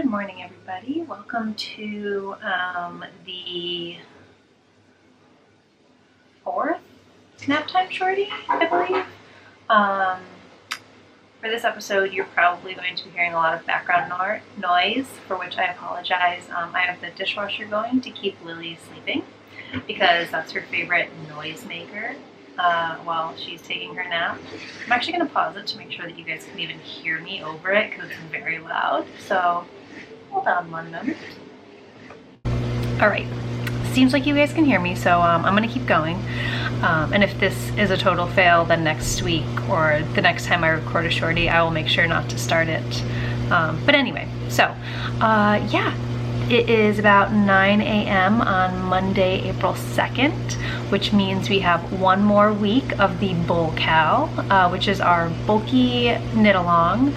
morning, everybody. Welcome to the fourth Naptime shorty, I believe. For this episode, you're probably going to be hearing a lot of background noise, for which I apologize. I have the dishwasher going to keep Lily sleeping because that's her favorite noise maker while she's taking her nap. I'm actually going to pause it to make sure that you guys can even hear me over it because it's very loud. So hold on one moment. All right, seems like you guys can hear me, so I'm going to keep going. And if this is a total fail, then next week or the next time I record a shorty, I will make sure not to start it. But anyway, so yeah, it is about 9 a.m. on Monday, April 2nd, which means we have one more week of the bulKAL, which is our bulky knit along.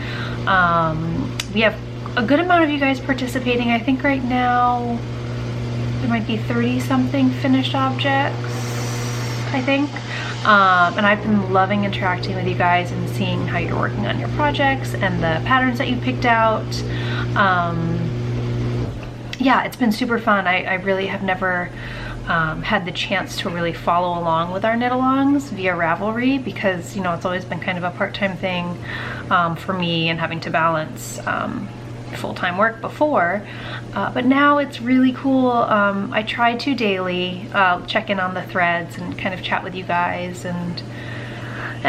We have a good amount of you guys participating. I think right now there might be 30 something finished objects, I think. And I've been loving interacting with you guys and seeing how you're working on your projects and the patterns that you picked out. Yeah, it's been super fun. I really have never had the chance to really follow along with our knit-alongs via Ravelry because, you know, it's always been kind of a part-time thing for me and having to balance full-time work before, but now it's really cool. I try to daily check in on the threads and kind of chat with you guys and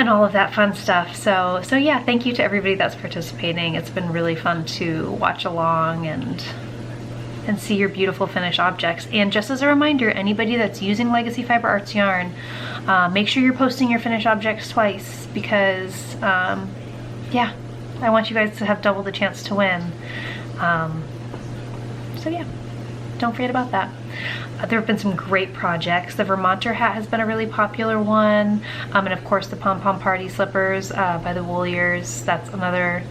all of that fun stuff. So yeah, thank you to everybody that's participating. It's been really fun to watch along and see your beautiful finished objects. And just as a reminder, anybody that's using Legacy Fiber Artz yarn, make sure you're posting your finished objects twice because yeah, I want you guys to have double the chance to win. So yeah, don't forget about that. There have been some great projects. The Vermonter hat has been a really popular one. And of course the Pom Pom Party slippers by the Wooliers. That's another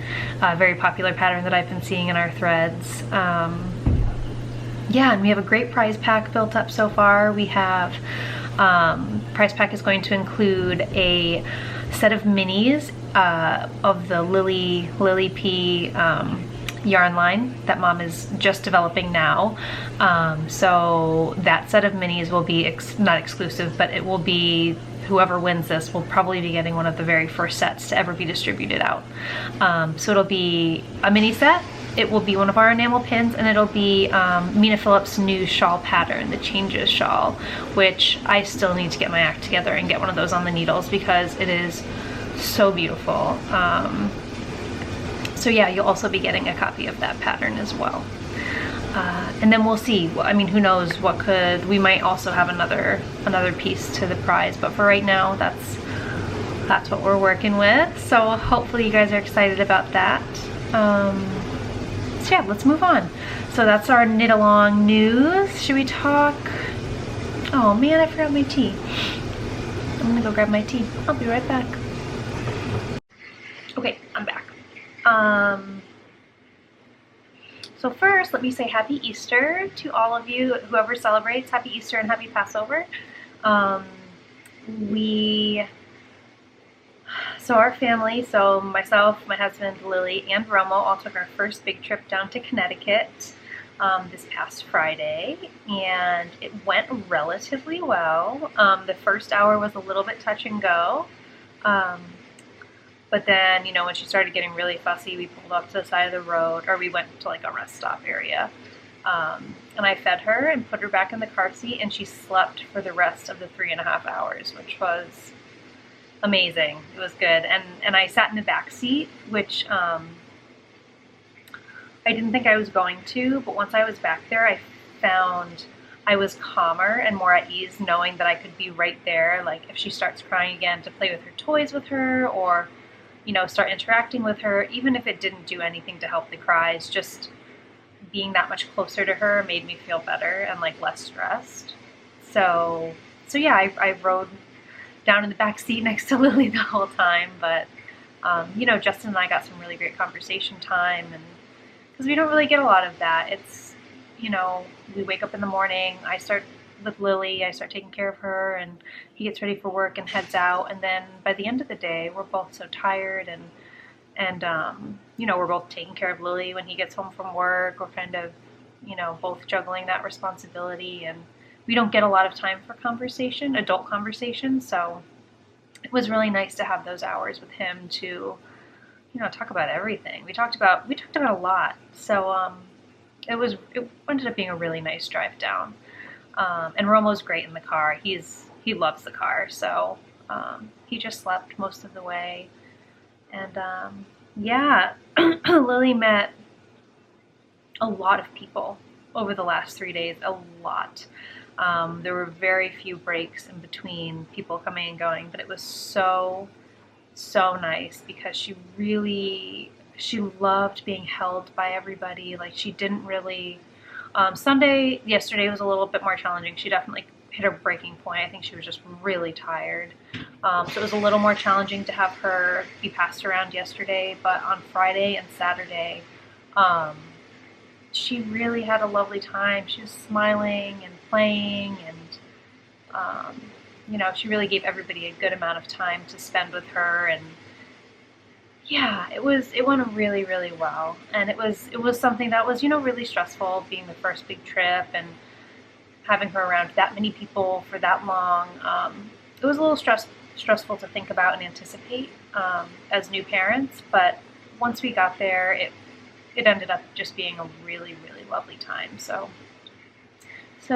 very popular pattern that I've been seeing in our threads. Yeah, and we have a great prize pack built up so far. We have, prize pack is going to include a set of minis of the Lily P yarn line that Mom is just developing now. So that set of minis will be not exclusive, but it will be, whoever wins this will probably be getting one of the very first sets to ever be distributed out. So it'll be a mini set. It will be one of our enamel pins, and it'll be Mina Phillips' new shawl pattern, the Changes shawl, which I still need to get my act together and get one of those on the needles because it is so beautiful. So yeah, you'll also be getting a copy of that pattern as well. And then we'll see. I mean, who knows what could, we might also have another piece to the prize, but for right now, that's what we're working with. So hopefully you guys are excited about that. So yeah, let's move on. So that's our knit along news. Should we talk? Oh man, I forgot my tea. I'm gonna go grab my tea. I'll be right back. Okay, I'm back. So first, let me say Happy Easter to all of you, whoever celebrates. Happy Easter and Happy Passover. So our family, so myself, my husband, Lily, and Romo all took our first big trip down to Connecticut this past Friday, and it went relatively well. The first hour was a little bit touch and go, but then, you know, when she started getting really fussy, we pulled off to the side of the road, or we went to like a rest stop area, and I fed her and put her back in the car seat, and she slept for the rest of the 3.5 hours, which was amazing. It was good. And I sat in the back seat, which I didn't think I was going to, but once I was back there, I found I was calmer and more at ease knowing that I could be right there, like if she starts crying again, to play with her toys with her, or, you know, start interacting with her, even if it didn't do anything to help the cries. Just being that much closer to her made me feel better and like less stressed. So yeah, I rode down in the back seat next to Lily the whole time, but you know, Justin and I got some really great conversation time, and because we don't really get a lot of that. It's, you know, we wake up in the morning, I start with Lily, I start taking care of her, and he gets ready for work and heads out, and then by the end of the day, we're both so tired, and And, you know, we're both taking care of Lily when he gets home from work. We're kind of, you know, both juggling that responsibility, and we don't get a lot of time for conversation, adult conversation. So it was really nice to have those hours with him to, you know, talk about everything. We talked about a lot. So it ended up being a really nice drive down. And Romo's great in the car. He loves the car. So he just slept most of the way. And yeah, Lily met a lot of people over the last 3 days, a lot. There were very few breaks in between people coming and going, but it was so nice because she loved being held by everybody. Like, she didn't really, yesterday was a little bit more challenging. She definitely hit her breaking point. I think she was just really tired. So it was a little more challenging to have her be passed around yesterday, but on Friday and Saturday, she really had a lovely time. She was smiling and playing, and you know, she really gave everybody a good amount of time to spend with her. And yeah, it went really, really well. And it was something that was, you know, really stressful, being the first big trip and having her around that many people for that long. It was a little stressful to think about and anticipate as new parents, but once we got there, it ended up just being a really, really lovely time. So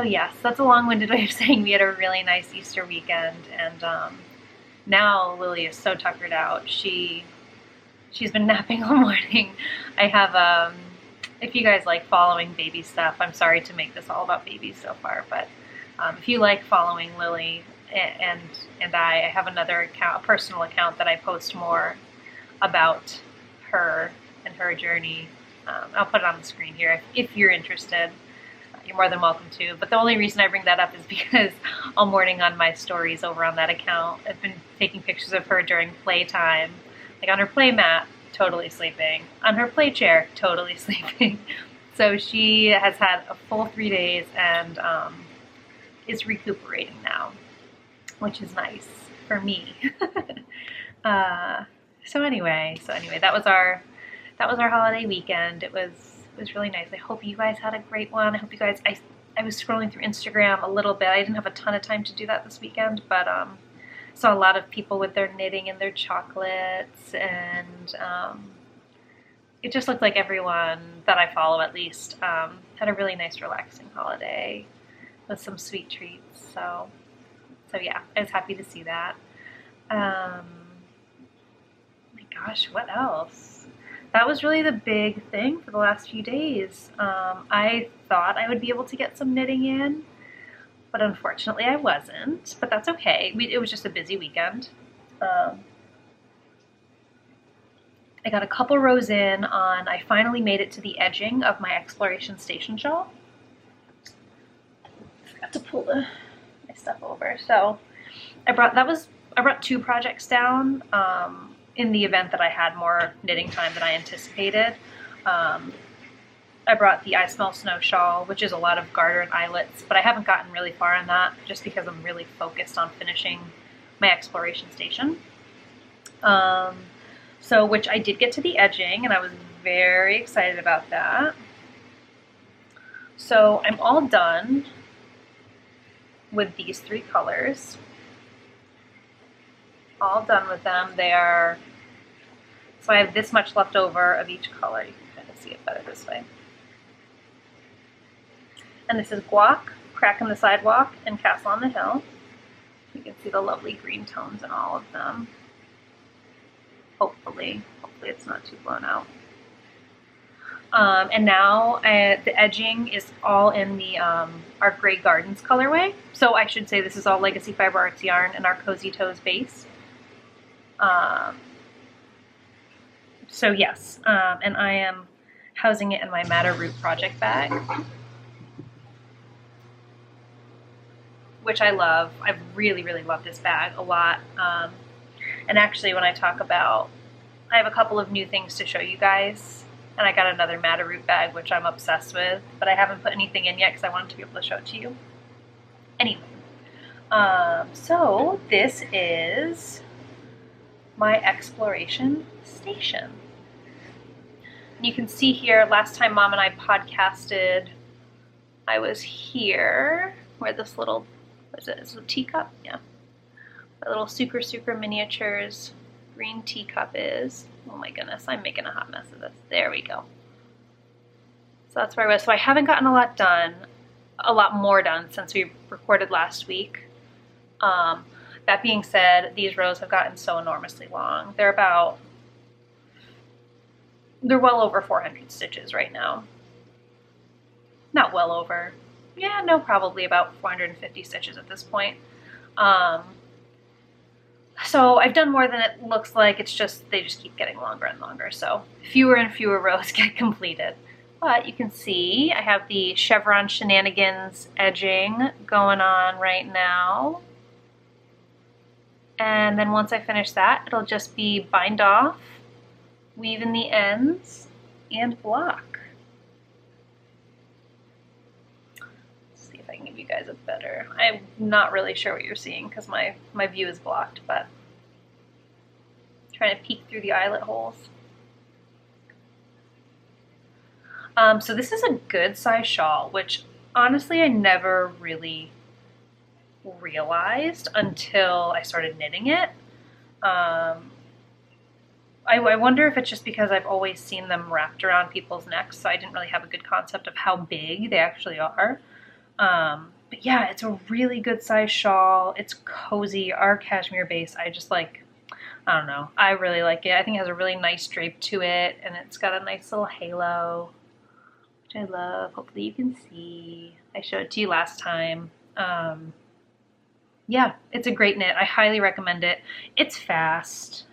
yes, that's a long-winded way of saying we had a really nice Easter weekend, and now Lily is so tuckered out. She's been napping all morning. I have, if you guys like following baby stuff, I'm sorry to make this all about babies so far, but if you like following Lily and I have another account, a personal account that I post more about her and her journey. I'll put it on the screen here if you're interested. You're more than welcome to. But the only reason I bring that up is because all morning on my stories over on that account, I've been taking pictures of her during playtime. Like on her play mat, totally sleeping. On her play chair, totally sleeping. So she has had a full 3 days and is recuperating now, which is nice for me. So anyway, that was our holiday weekend. It was really nice. I hope you guys had a great one. I hope you guys, I was scrolling through Instagram a little bit. I didn't have a ton of time to do that this weekend, but saw a lot of people with their knitting and their chocolates, and it just looked like everyone that I follow at least had a really nice relaxing holiday with some sweet treats. So yeah, I was happy to see that. My gosh, what else? That was really the big thing for the last few days. I thought I would be able to get some knitting in, but unfortunately I wasn't, but that's okay. It was just a busy weekend. I got a couple rows in on, I finally made it to the edging of my Exploration Station shawl. I forgot to pull my stuff over. So I brought 2 projects down in the event that I had more knitting time than I anticipated. I brought the I Smell Snow shawl, which is a lot of garter and eyelets, but I haven't gotten really far in that just because I'm really focused on finishing my Exploration Station. Which I did get to the edging, and I was very excited about that. So I'm all done with these 3 colors. All done with them. So I have this much left over of each color. You can kind of see it better this way. And this is Guac, Crack in the Sidewalk, and Castle on the Hill. You can see the lovely green tones in all of them. Hopefully it's not too blown out. And now the edging is all in the our Grey Gardens colorway. So I should say this is all Legacy Fiber Artz yarn and our Cozy Toes base. So yes, and I am housing it in my Matter Root project bag, which I love. I really, really love this bag a lot. And actually, when I talk about, I have a couple of new things to show you guys, and I got another Matter Root bag, which I'm obsessed with, but I haven't put anything in yet because I wanted to be able to show it to you. Anyway, so this is my Exploration Station. You can see here, last time Mom and I podcasted, I was here where this little, what is it? Is it a teacup? Yeah. A little Super Miniatures green teacup is. Oh my goodness, I'm making a hot mess of this. There we go. So that's where I was. So I haven't gotten a lot done, a lot more done since we recorded last week. That being said, these rows have gotten so enormously long. They're well over 400 stitches right now. Not well over. Yeah, no, probably about 450 stitches at this point. So I've done more than it looks like. It's just, they just keep getting longer and longer. So fewer and fewer rows get completed. But you can see I have the chevron shenanigans edging going on right now. And then once I finish that, it'll just be bind off, weave in the ends, and block. Let's see if I can give you guys a better, I'm not really sure what you're seeing because my view is blocked, but I'm trying to peek through the eyelet holes. So this is a good size shawl, which honestly I never really realized until I started knitting it. I wonder if it's just because I've always seen them wrapped around people's necks, so I didn't really have a good concept of how big they actually are. But yeah, it's a really good size shawl. It's cozy. Our cashmere base, I just like, I don't know, I really like it. I think it has a really nice drape to it, and it's got a nice little halo, which I love. Hopefully you can see. I showed it to you last time. Yeah, it's a great knit. I highly recommend it. It's fast.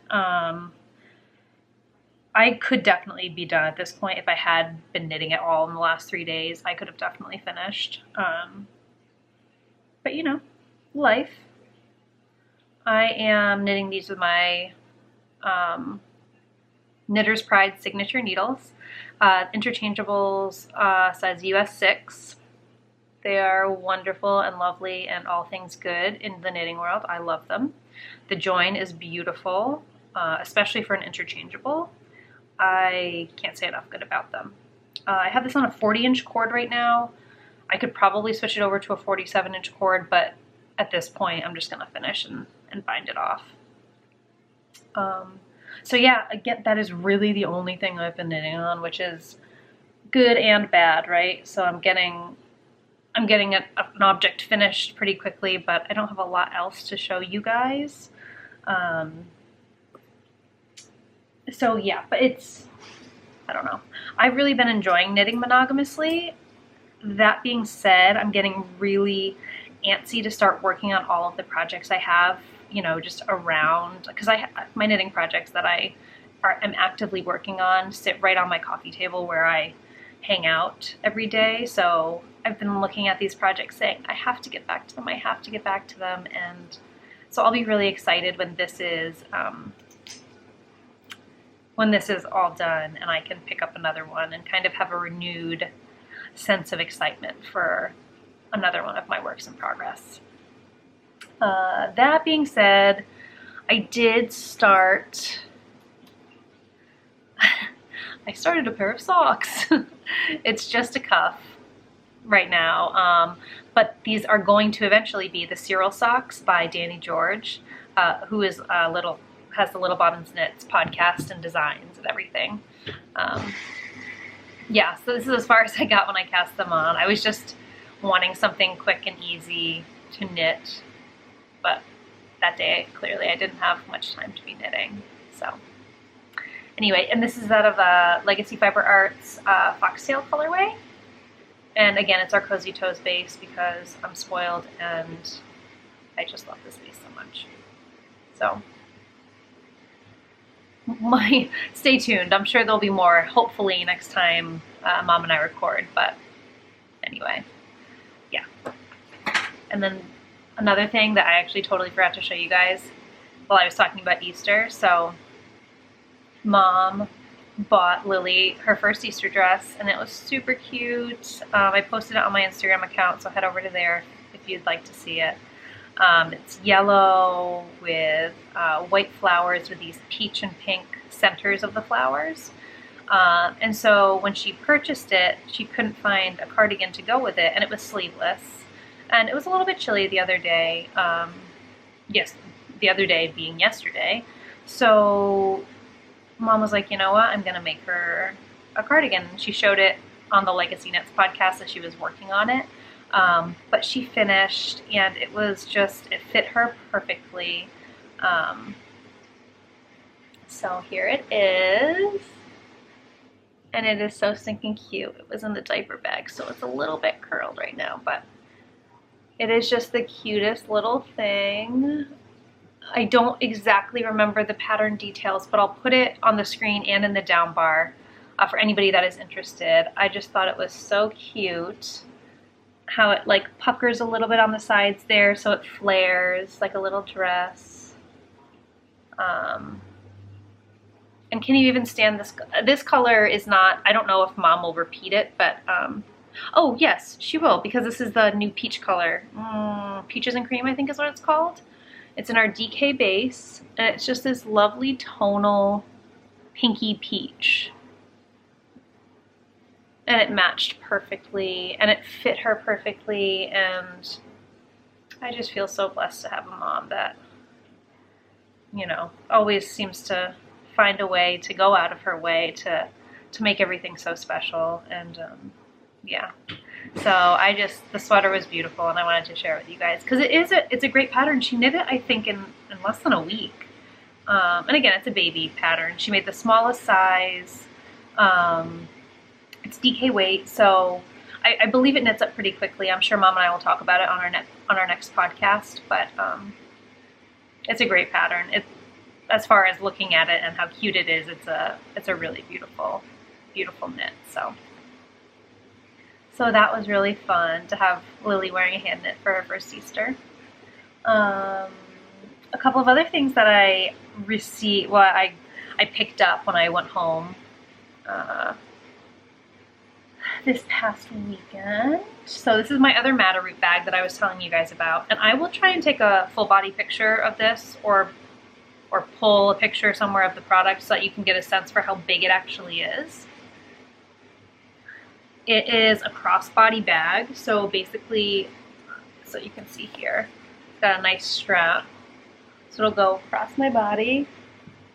I could definitely be done at this point. If I had been knitting it all in the last 3 days, I could have definitely finished. But you know, life. I am knitting these with my Knitter's Pride signature needles. Interchangeables, size US 6. They are wonderful and lovely and all things good in the knitting world. I love them. The join is beautiful, especially for an interchangeable. I can't say enough good about them. I have this on a 40-inch cord right now. I could probably switch it over to a 47-inch cord, but at this point I'm just gonna finish and bind it off. So yeah, again, that is really the only thing I've been knitting on, which is good and bad, right? So I'm getting an object finished pretty quickly, but I don't have a lot else to show you guys. So yeah, but it's, I don't know. I've really been enjoying knitting monogamously. That being said, I'm getting really antsy to start working on all of the projects I have, you know, just around, because my knitting projects that I'm actively working on sit right on my coffee table where I hang out every day. So I've been looking at these projects saying, I have to get back to them, I have to get back to them. And so I'll be really excited when this is all done and I can pick up another one and kind of have a renewed sense of excitement for another one of my works in progress. That being said, I did start, I started a pair of socks. It's just a cuff right now, but these are going to eventually be the Cyril socks by Danny George, who is has the Little Bobbins Knits podcast and designs and everything. Yeah, so this is as far as I got when I cast them on. I was just wanting something quick and easy to knit, but that day clearly I didn't have much time to be knitting. So anyway, and this is out of Legacy Fiber Artz Foxtail colorway. And again, it's our Cozy Toes base because I'm spoiled and I just love this base so much. So stay tuned. I'm sure there'll be more, hopefully next time Mom and I record, but anyway, yeah. And then another thing that I actually totally forgot to show you guys while I was talking about Easter. So Mom bought Lily her first Easter dress and it was super cute. I posted it on my Instagram account, so head over to there if you'd like to see it. It's yellow with white flowers with these peach and pink centers of the flowers. And so when she purchased it, she couldn't find a cardigan to go with it, and it was sleeveless. And it was a little bit chilly the other day. Yes, the other day being yesterday. So Mom was like, you know what, I'm going to make her a cardigan. She showed it on the Legacy Knits podcast as she was working on it. But she finished, and it was just, it fit her perfectly. So here it is. And it is so stinking cute. It was in the diaper bag, so it's a little bit curled right now, but it is just the cutest little thing. I don't exactly remember the pattern details, but I'll put it on the screen and in the down bar for anybody that is interested. I just thought it was so cute how it like puckers a little bit on the sides there, so it flares like a little dress. And can you even stand this? This color is not, I don't know if Mom will repeat it, but oh yes, she will, because this is the new peach color. Peaches and Cream, I think is what it's called. It's in our DK base, and it's just this lovely tonal pinky peach. And it matched perfectly, and it fit her perfectly, and I just feel so blessed to have a mom that, you know, always seems to find a way to go out of her way to make everything so special. And yeah, so the sweater was beautiful, and I wanted to share it with you guys because it's a great pattern. She knit it, I think, in less than a week. And again, it's a baby pattern. She made the smallest size. It's DK weight, so I believe it knits up pretty quickly. I'm sure Mom and I will talk about it on our next podcast, but it's a great pattern. As far as looking at it and how cute it is, it's a really beautiful knit. So that was really fun to have Lily wearing a hand knit for her first Easter. A couple of other things that I received, well, I picked up when I went home this past weekend. So this is my other Matterroot bag that I was telling you guys about, and I will try and take a full body picture of this or pull a picture somewhere of the product so that you can get a sense for how big it actually is. It is a crossbody bag, so basically, so you can see here, it's got a nice strap. So it'll go across my body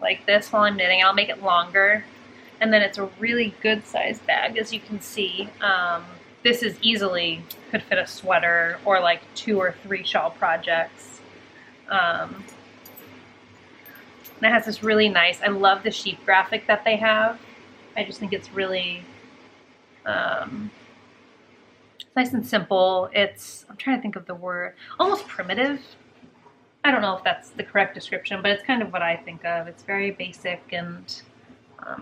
like this while I'm knitting. I'll make it longer, and then it's a really good sized bag, as you can see. This is easily could fit a sweater or like 2 or 3 shawl projects. And it has this really nice, I love the sheep graphic that they have. I just think it's really nice and simple. I'm trying to think of the word, almost primitive. I don't know if that's the correct description, but it's kind of what I think of. It's very basic, and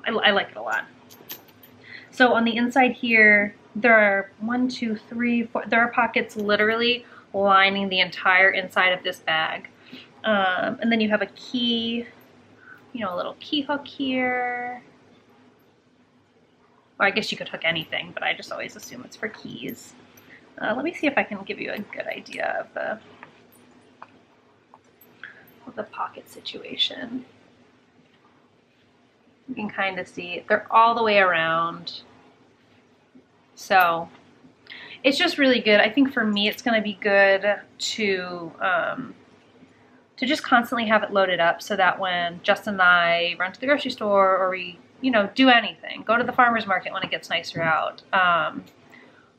I like it a lot. So on the inside here, there are 1, 2, 3, 4, there are pockets literally lining the entire inside of this bag. And then you have a key, you know, a little key hook here. Or I guess you could hook anything, but I just always assume it's for keys. Let me see if I can give you a good idea of the pocket situation. You can kind of see they're all the way around. So it's just really good. I think for me, it's going to be good to just constantly have it loaded up so that when Justin and I run to the grocery store, or we, you know, do anything, go to the farmer's market when it gets nicer out,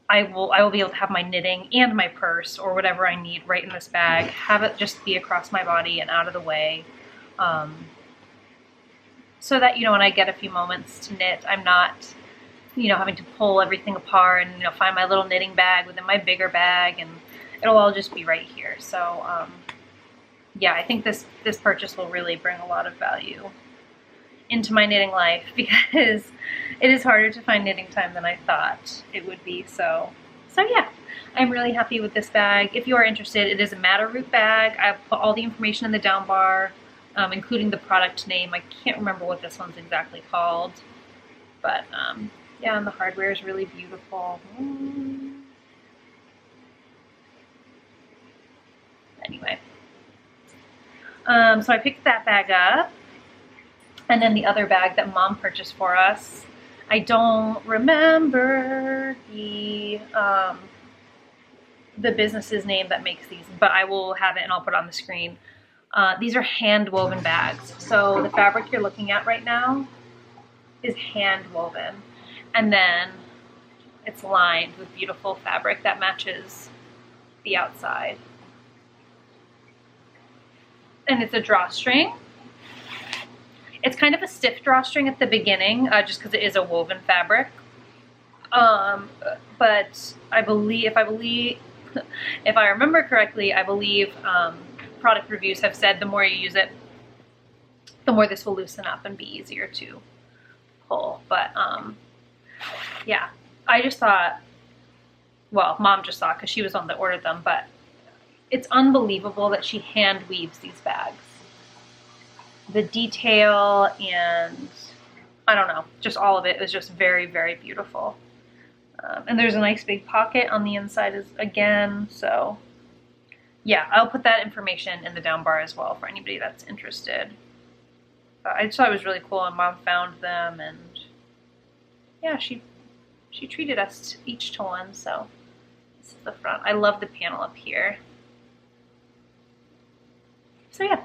I will be able to have my knitting and my purse or whatever I need right in this bag, have it just be across my body and out of the way, so that, you know, when I get a few moments to knit, I'm not, you know, having to pull everything apart and, you know, find my little knitting bag within my bigger bag, and it'll all just be right here. So yeah, I think this purchase will really bring a lot of value into my knitting life, because it is harder to find knitting time than I thought it would be. So yeah, I'm really happy with this bag. If you are interested, it is a Matterroot bag. I've put all the information in the down bar, including the product name. I can't remember what this one's exactly called, but yeah, and the hardware is really beautiful. Anyway, so I picked that bag up. And then the other bag that Mom purchased for us I don't remember the business's name that makes these, but I will have it and I'll put it on the screen. These are hand woven bags. So the fabric you're looking at right now is hand woven. And then it's lined with beautiful fabric that matches the outside. And it's a drawstring. It's kind of a stiff drawstring at the beginning, just because it is a woven fabric. But if I remember correctly, I believe product reviews have said the more you use it, the more this will loosen up and be easier to pull. But yeah, I just thought, well, Mom just thought because she was the one that ordered them, but it's unbelievable that she hand weaves these bags. The detail and I don't know, just all of it is just very, very beautiful. And there's a nice big pocket on the inside again. So yeah, I'll put that information in the down bar as well for anybody that's interested. I just thought it was really cool, and Mom found them, and yeah, she treated us each to one. So this is the front. I love the panel up here. So yeah,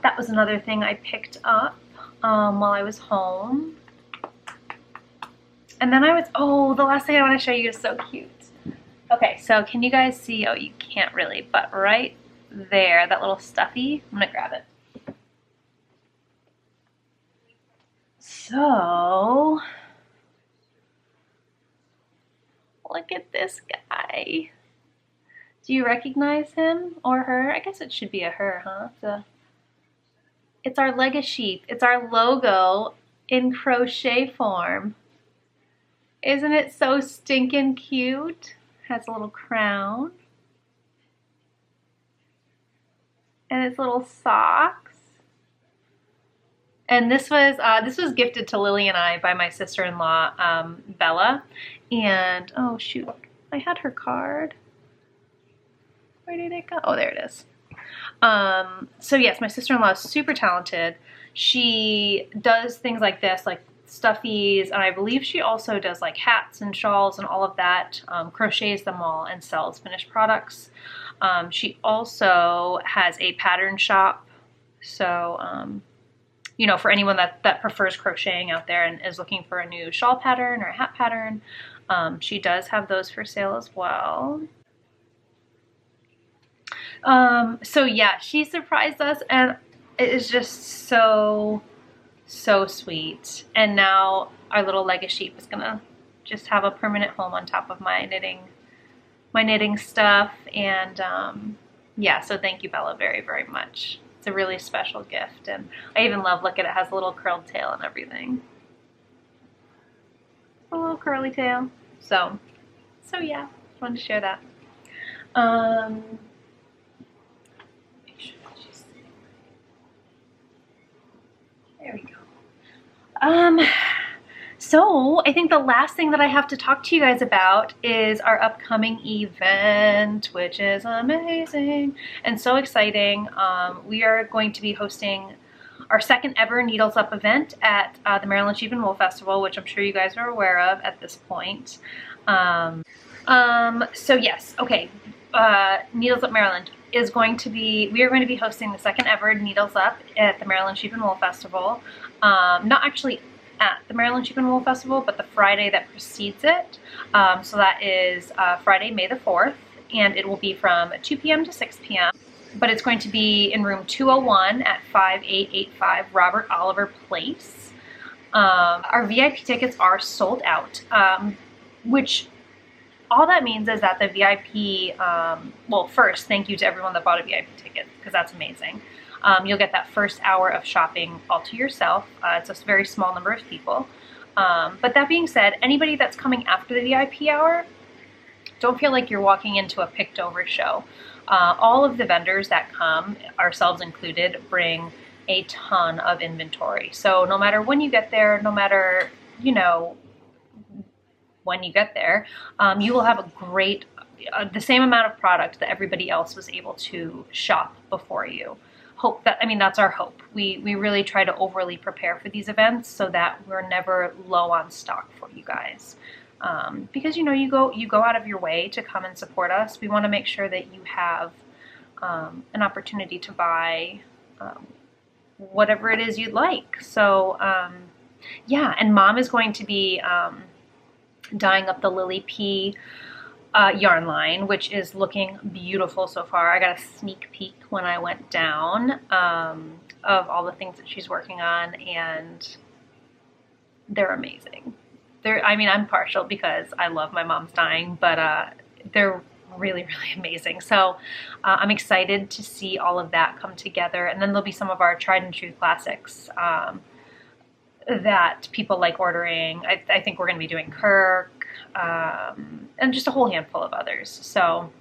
that was another thing I picked up while I was home. And then the last thing I want to show you is so cute. Okay, so can you guys see? Oh, you can't really, but right there, that little stuffy, I'm gonna grab it. So, look at this guy. Do you recognize him or her? I guess it should be a her, huh? It's our Legacy. It's our logo in crochet form. Isn't it so stinking cute? Has a little crown. And its little socks. And this was gifted to Lily and I by my sister-in-law, Bella. And, oh shoot, I had her card. Where did it go? Oh, there it is. So yes, my sister-in-law is super talented. She does things like this, like stuffies, and I believe she also does like hats and shawls and all of that, crochets them all and sells finished products. She also has a pattern shop, so you know, for anyone that prefers crocheting out there and is looking for a new shawl pattern or a hat pattern, she does have those for sale as well. So yeah, she surprised us, and it is just so sweet. And now our little Legacy is gonna just have a permanent home on top of my knitting stuff. And yeah, so thank you, Bella, very, very much. It's a really special gift, and I even love, look at it, has a little curled tail and everything. A little curly tail. So yeah, just wanted to share that. There we go. So I think the last thing that I have to talk to you guys about is our upcoming event, which is amazing and so exciting. We are going to be hosting our second ever Needles Up event at the Maryland Sheep and Wool Festival, which I'm sure you guys are aware of at this point. So yes, okay, Needles Up Maryland is going to be, we are going to be hosting the second ever Needles Up at the Maryland Sheep and Wool Festival. Not actually at the Maryland Sheep and Wool Festival, but the Friday that precedes it. So that is Friday, May the 4th, and it will be from 2 p.m. to 6 p.m. But it's going to be in room 201 at 5885 Robert Oliver Place. Our VIP tickets are sold out, which all that means is that the VIP, well, first, thank you to everyone that bought a VIP ticket, because that's amazing. You'll get that first hour of shopping all to yourself. It's a very small number of people. But that being said, anybody that's coming after the VIP hour, don't feel like you're walking into a picked over show. All of the vendors that come, ourselves included, bring a ton of inventory. So no matter when you get there, no matter, you know, when you get there, you will have a great, the same amount of product that everybody else was able to shop before you. hope that, I mean, that's our hope. We really try to overly prepare for these events so that we're never low on stock for you guys. Because, you know, you go out of your way to come and support us. We want to make sure that you have an opportunity to buy whatever it is you'd like. So yeah, and Mom is going to be dyeing up the Lily P yarn line, which is looking beautiful so far. I got a sneak peek when I went down of all the things that she's working on, and they're amazing. I mean, I'm partial because I love my mom's dyeing, but they're really, really amazing. So I'm excited to see all of that come together. And then there'll be some of our tried and true classics that people like ordering. I think we're going to be doing Kirk, and just a whole handful of others. So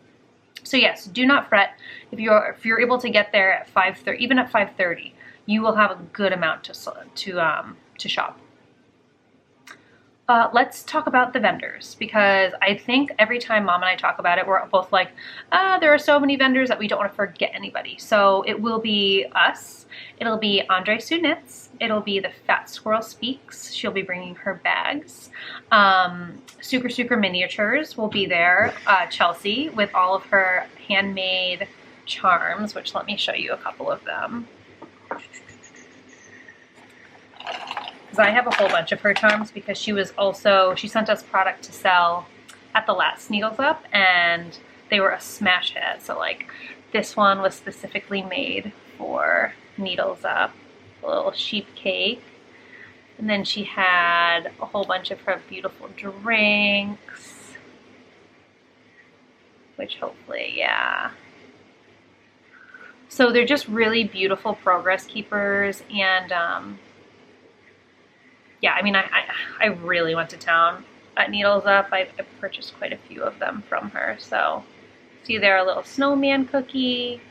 yes, do not fret. If you're able to get there at 5:30, even at 5:30, you will have a good amount to shop. Let's talk about the vendors, because I think every time Mom and I talk about it, we're both like, there are so many vendors that we don't want to forget anybody. So it will be us. It'll be chelsea.knitz. It'll be the Fat Squirrel Speaks. She'll be bringing her bags. Sucre Miniatures will be there. Chelsea with all of her handmade charms, which let me show you a couple of them. Because I have a whole bunch of her charms, because she sent us product to sell at the last Needles Up, and they were a smash hit. So like this one was specifically made for Needles Up, a little sheep cake. And then she had a whole bunch of her beautiful drinks, which hopefully, yeah. So they're just really beautiful progress keepers, and yeah, I mean, I really went to town at Needles Up. I purchased quite a few of them from her. So see there, a little snowman cookie,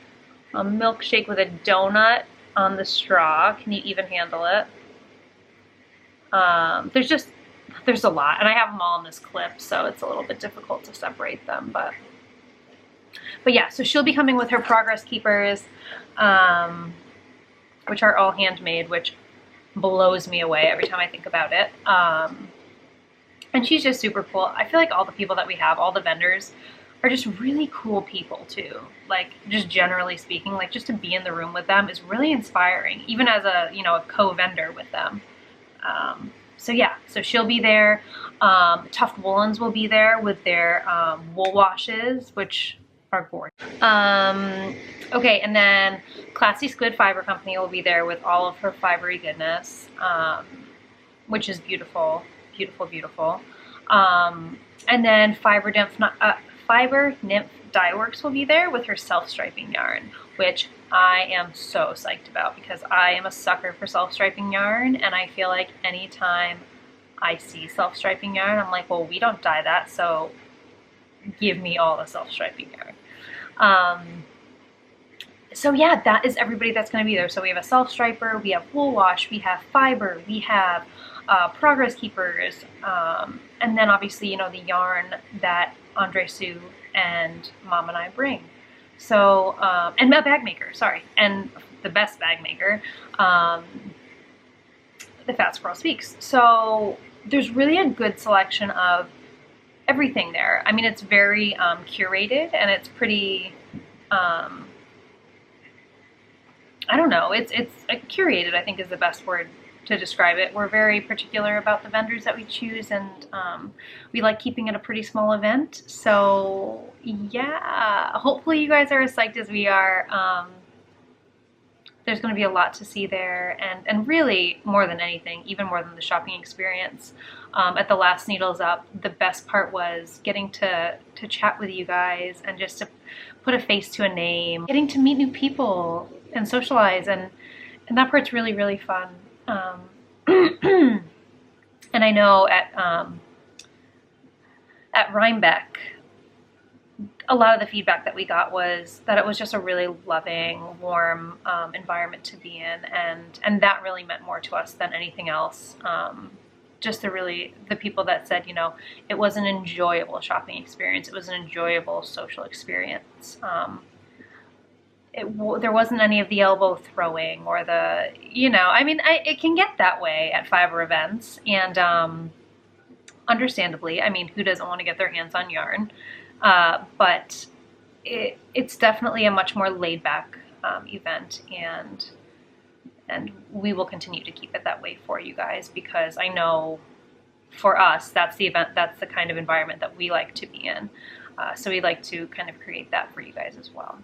a milkshake with a donut on the straw. Can you even handle it? There's a lot, and I have them all in this clip, so it's a little bit difficult to separate them, but yeah, so she'll be coming with her progress keepers, which are all handmade, which blows me away every time I think about it. And she's just super cool. I feel like all the people that we have, all the vendors, are just really cool people too. Like, just generally speaking, like just to be in the room with them is really inspiring, even as a, you know, a co-vendor with them. So yeah, so she'll be there. Tuft Woolens will be there with their wool washes, which are gorgeous. Okay, and then Classy Squid Fiber Company will be there with all of her fibery goodness, which is beautiful, beautiful, beautiful. And then Fiber Nymph Dye Works will be there with her self-striping yarn, which I am so psyched about, because I am a sucker for self-striping yarn, and I feel like anytime I see self-striping yarn, I'm like, well, we don't dye that, so give me all the self-striping yarn. So yeah, that is everybody that's going to be there. So we have a self-striper, we have wool wash, we have fiber, we have progress keepers, and then obviously, you know, the yarn that Andre Sue and Mom and I bring. So, and a bag maker, sorry, and the best bag maker, the Fat Squirrel Speaks. So there's really a good selection of everything there. I mean, it's very curated, and it's pretty, I don't know, it's curated, I think is the best word to describe it. We're very particular about the vendors that we choose, and we like keeping it a pretty small event. So yeah, hopefully you guys are as psyched as we are. There's going to be a lot to see there, and really, more than anything, even more than the shopping experience, at the last Needles Up, the best part was getting to chat with you guys, and just to put a face to a name, getting to meet new people and socialize, and that part's really, really fun. And I know at Rhinebeck, a lot of the feedback that we got was that it was just a really loving, warm environment to be in, and that really meant more to us than anything else. Just the people that said, you know, it was an enjoyable shopping experience, it was an enjoyable social experience. there wasn't any of the elbow throwing or the, you know, I mean, it can get that way at fiber events, and understandably, I mean, who doesn't want to get their hands on yarn? But it's definitely a much more laid back event, and we will continue to keep it that way for you guys, because I know for us, that's the event, that's the kind of environment that we like to be in. So we like to kind of create that for you guys as well.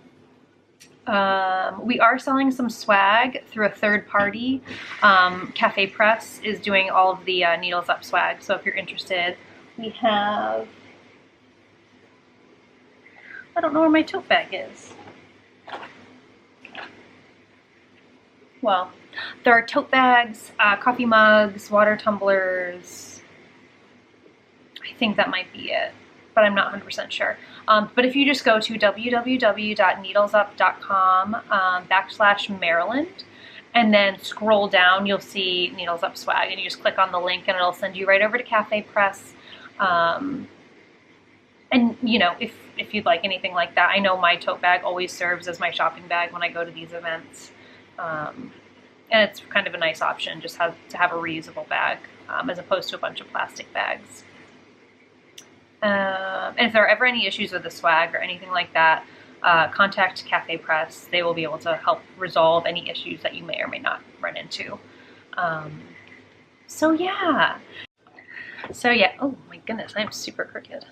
We are selling some swag through a third party. Cafe Press is doing all of the Needles Up swag. So if you're interested, we have, I don't know where my tote bag is. Well, there are tote bags, coffee mugs, water tumblers. I think that might be it, but I'm not 100% sure. But if you just go to www.needlesup.com /Maryland, and then scroll down, you'll see Needles Up swag, and you just click on the link and it'll send you right over to Cafe Press. And you know, if you'd like anything like that, I know my tote bag always serves as my shopping bag when I go to these events. And it's kind of a nice option just to have a reusable bag, as opposed to a bunch of plastic bags. And if there are ever any issues with the swag or anything like that, contact Cafe Press. They will be able to help resolve any issues that you may or may not run into. So yeah. Oh my goodness, I'm super crooked.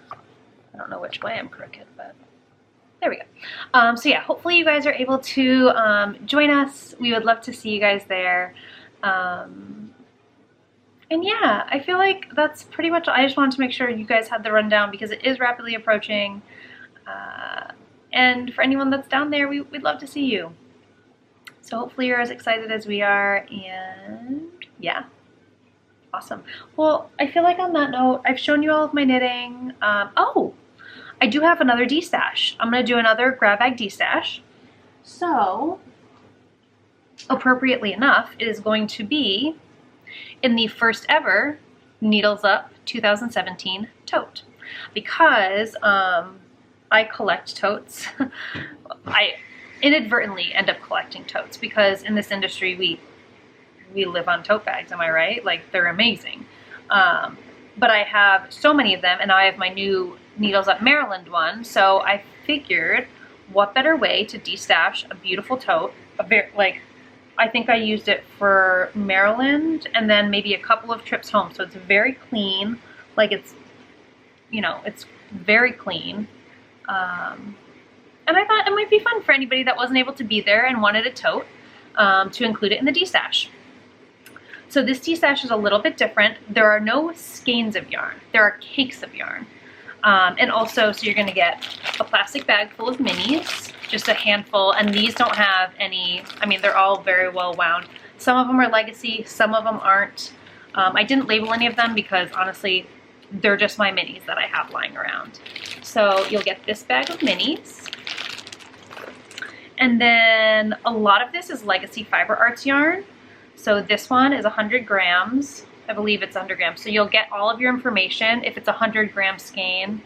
I don't know which way I'm crooked, but there we go. So yeah, hopefully you guys are able to join us. We would love to see you guys there. And yeah, I feel like that's pretty much, I just wanted to make sure you guys had the rundown, because it is rapidly approaching. And for anyone that's down there, we'd love to see you. So hopefully you're as excited as we are, and yeah, awesome. Well, I feel like on that note, I've shown you all of my knitting. Oh, I do have another destash. I'm gonna do another grab bag destash. So, appropriately enough, it is going to be in the first ever Needles Up 2017 tote, because I collect totes. I inadvertently end up collecting totes, because in this industry we live on tote bags, am I right? Like, they're amazing. But I have so many of them, and I have my new Needles Up Maryland one, so I figured what better way to destash a beautiful tote, I think I used it for Maryland and then maybe a couple of trips home. So it's very clean. Like, it's, you know, it's very clean. And I thought it might be fun for anybody that wasn't able to be there and wanted a tote, to include it in the destash. So this destash is a little bit different. There are no skeins of yarn. There are cakes of yarn. And also, so you're gonna get a plastic bag full of minis, just a handful, and these don't have any, I mean, they're all very well wound. Some of them are Legacy, some of them aren't. I didn't label any of them because honestly, they're just my minis that I have lying around. So you'll get this bag of minis. And then a lot of this is Legacy Fiber Artz yarn. So this one is 100 grams. I believe it's 100 grams. So you'll get all of your information if it's a 100 gram skein,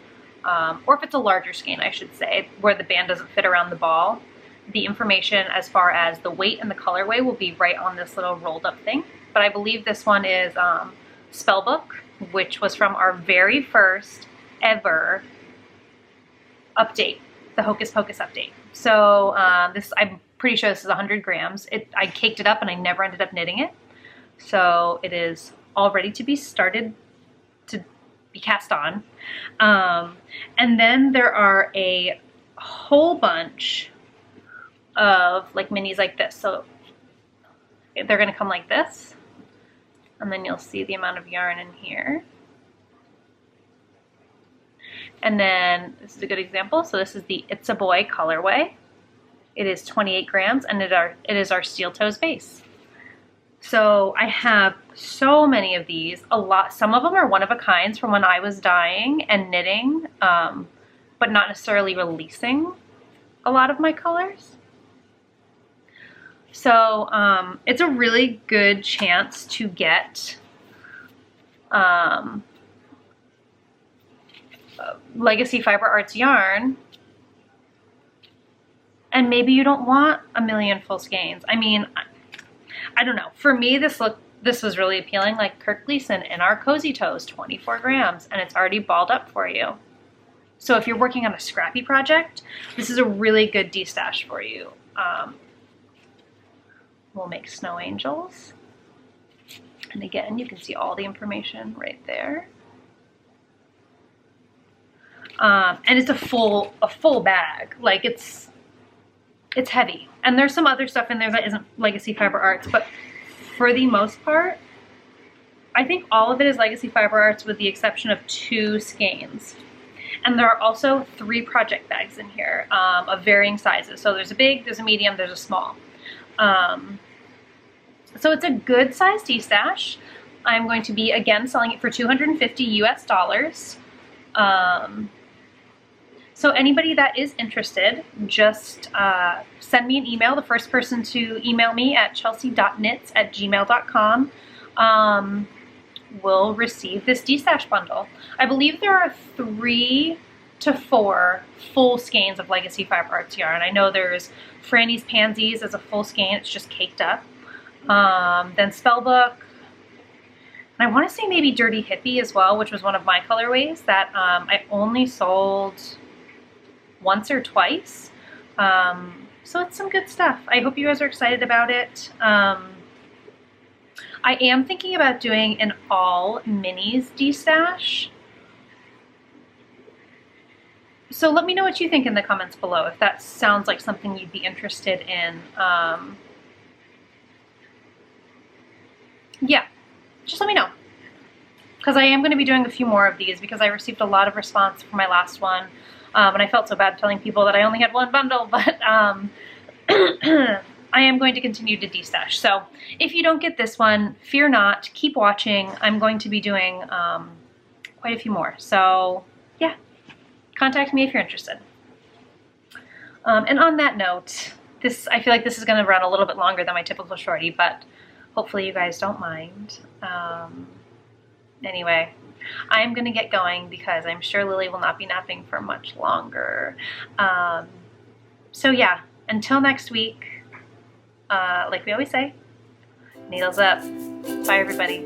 or if it's a larger skein, I should say, where the band doesn't fit around the ball. The information as far as the weight and the colorway will be right on this little rolled up thing. But I believe this one is Spellbook, which was from our very first ever update, the Hocus Pocus update. So this, I'm pretty sure this is 100 grams. I caked it up and I never ended up knitting it. So it is all ready to be started to be cast on. And then there are a whole bunch of like minis like this. So they're gonna come like this, and then you'll see the amount of yarn in here. And then this is a good example. So this is the It's a Boy colorway. It is 28 grams, and it is our steel toes base. So I have so many of these, a lot. Some of them are one of a kinds from when I was dyeing and knitting, but not necessarily releasing a lot of my colors. So it's a really good chance to get Legacy Fiber Artz yarn and maybe you don't want a million full skeins. I mean, I don't know. For me, this was really appealing, like Kirk Gleason in our Cozy Toes, 24 grams, and it's already balled up for you. So if you're working on a scrappy project, this is a really good destash for you. We'll make snow angels. And again, you can see all the information right there. And it's a full bag. Like it's heavy. And there's some other stuff in there that isn't Legacy Fiber Artz, but for the most part, I think all of it is Legacy Fiber Artz with the exception of 2 skeins. And there are also 3 project bags in here of varying sizes. So there's a big, there's a medium, there's a small. So it's a good size destash. I'm going to be, again, selling it for $250 US. So anybody that is interested, just send me an email. The first person to email me at chelsea.knitz@gmail.com will receive this destash bundle. I believe there are 3 to 4 full skeins of Legacy Fiber Artz yarn. I know there's Franny's Pansies as a full skein. It's just caked up. Then Spellbook. And I want to say maybe Dirty Hippie as well, which was one of my colorways that I only sold once or twice. So it's some good stuff. I hope you guys are excited about it. I am thinking about doing an all minis destash. So let me know what you think in the comments below, if that sounds like something you'd be interested in. Yeah, just let me know. Because I am going to be doing a few more of these because I received a lot of response for my last one. And I felt so bad telling people that I only had 1 bundle, but I am going to continue to destash. So if you don't get this one, fear not, keep watching. I'm going to be doing quite a few more. So yeah, contact me if you're interested. And on that note, I feel like this is going to run a little bit longer than my typical shorty, but hopefully you guys don't mind. Anyway, I'm going to get going because I'm sure Lily will not be napping for much longer. So yeah, until next week, like we always say, needles up. Bye everybody.